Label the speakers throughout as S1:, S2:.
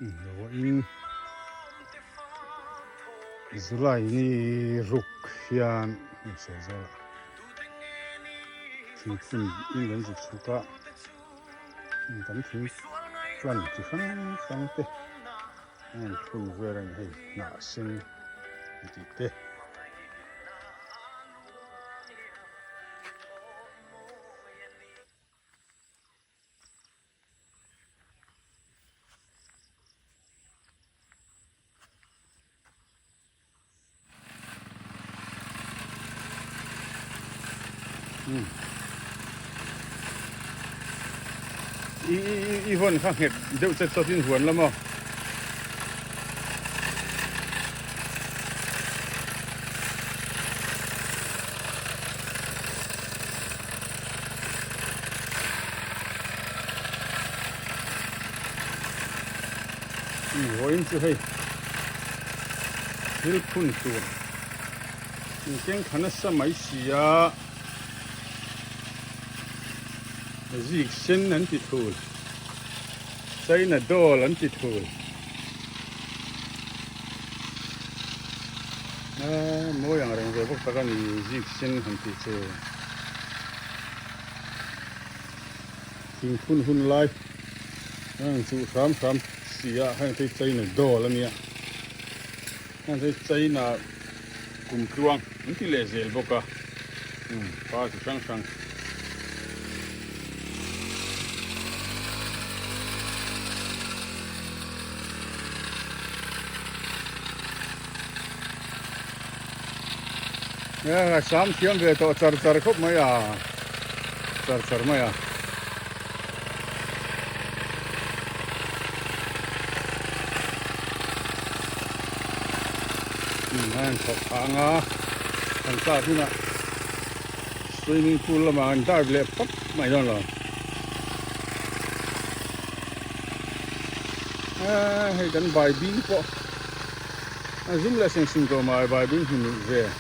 S1: rồi July ni ruk hian sẽ ra thing phun in gần dịch số cả tấm thing chuẩn chỉ phăng phăng thế anh phun về đây hay nã sinh gì thế y huấn khang hết đều chất số tin huấn lắm mà huấn chứ hay heel phun tuôn cái khả năng sớm mấy xí à dịch sinh anh chỉ thôi, xây nhà đồ anh chỉ thôi, mỗiอย่างrằng về bốc tất cả những dịch sinh anh chỉ chơi, phun phun lại, anh chú khám xí à, anh thấy xây nhà đồ là nia, anh thấy xây nhà cùng khuang, anh chỉ lấy dễ bốc à, phá chỉ sang Sam thiang về to char khop mai à char mai à anh khop hàng à anh ta thế nào swimming pool mà anh ta về pop mai đó là hay gần bài binh po zoom là sinh cơ mà bài binh thì về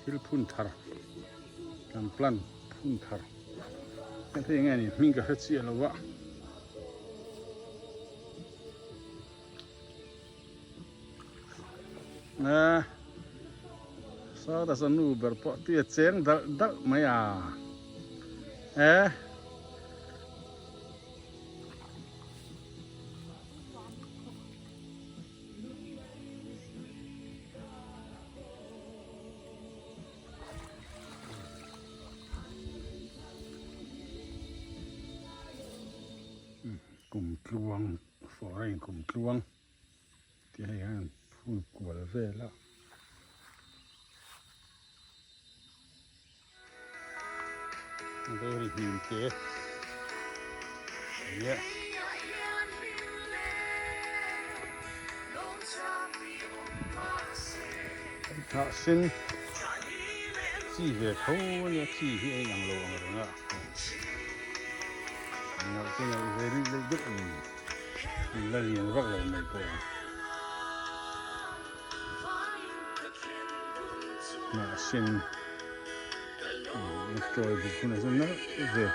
S1: thil phun thar kan plan phun thar kan thấy nghe này mình cả hết chia là vợ nè sao ta sanu berpo tia cheng dal dal mai à cùng luồng phổ này cùng luồng thì hay hơn phun của về là đây thì nhìn kế yeah thọ sinh chỉ về thấu nhá chỉ hiệnอย่างlộ rồi đó nó cái này về đi đức mình là liền rất là mệt rồi mà sinh rồi thì cũng là nó về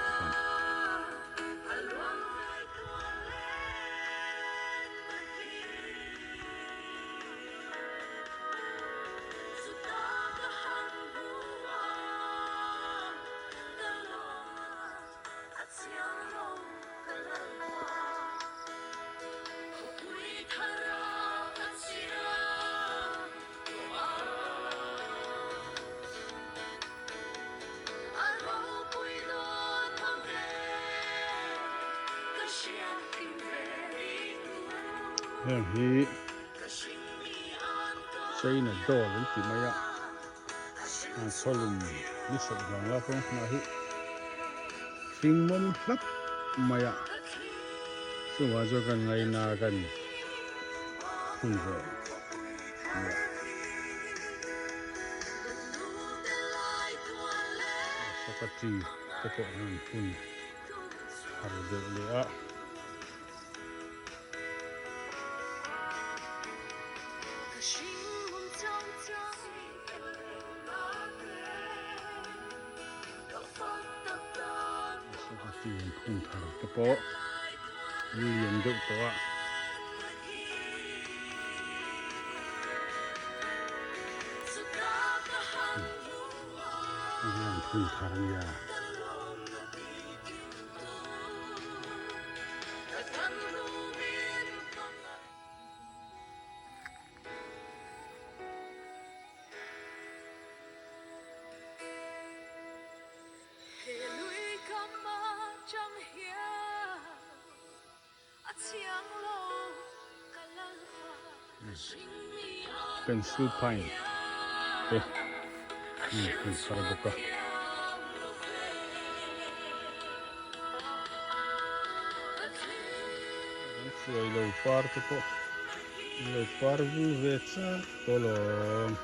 S1: thì xây là đỏ vẫn chỉ mấy ạ sau lùm đi sập lòng là không mà hi phim mâm lắm mấy ạ số mà cho cần ngày nào cần phun rồi sao cái gì cái bộ hàng phun hàng được nữa tiền phun thảo cái bộ liền được đó phun thảo nhà pencil pine pencil buka suai leopard tu leopard vu veca tolong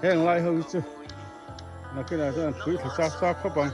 S1: hẹn lại hơn chứ là cái này sẽ thử thử sao các bạn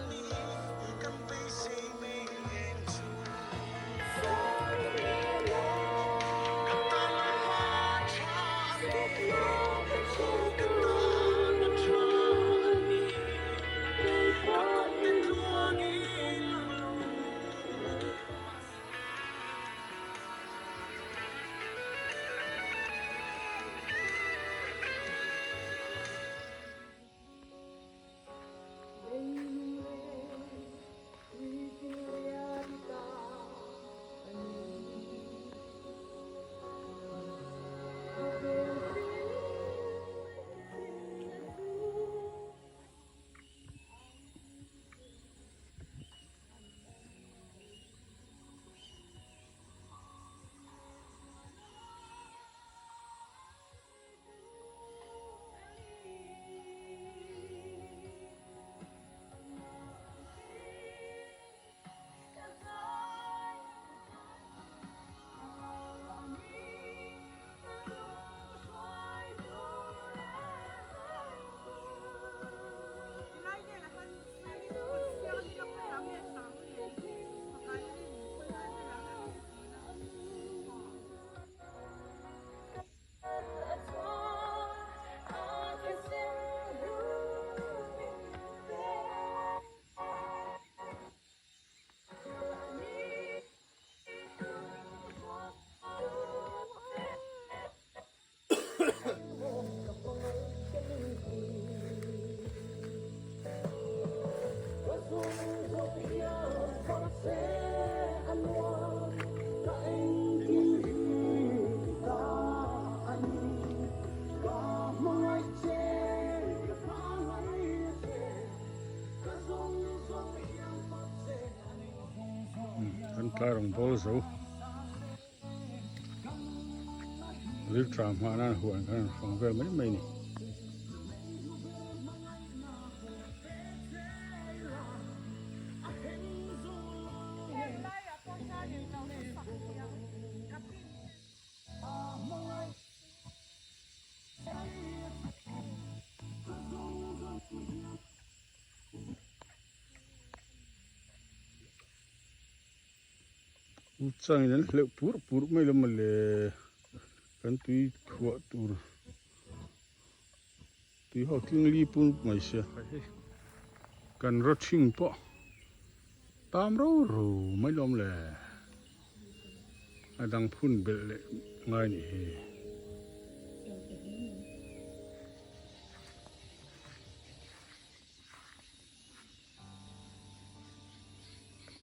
S1: tla rong bol zo lir tram ha na huan kan phong vel mai ni chang nan le pur mai lam le kan tui khua tur tui ho tling li pun mai sia kan ro thing po tam ro ro mai lom le adang phun bel le ngai ni he